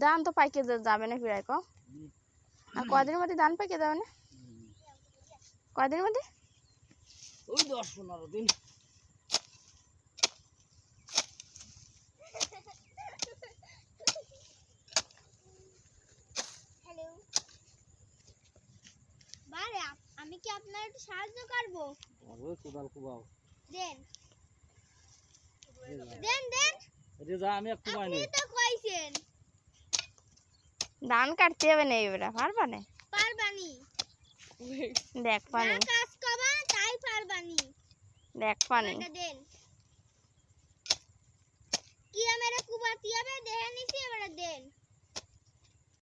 ধান তো পাইকে যাবে না প্রায় ক আর কয়দিনের মধ্যে ধান পাইকে যাবে না কয়দিনের মধ্যে ওই 10-15 দিন হ্যালো বারে আমি কি আপনার একটু সাহায্য করব ওই কোদাল কুবাও দেন দেন দেন রেজা আমি একটু পাই নাই আপনি তো কইছেন ধান কাটতে হবে না এবারে পারবানে পারবানি দেখ পানি যা কাজ করবা তাই পারবানি দেখ পানি এটা দেন কি মেরে কুবাতি হবে দেখে নিছি এবারে দেন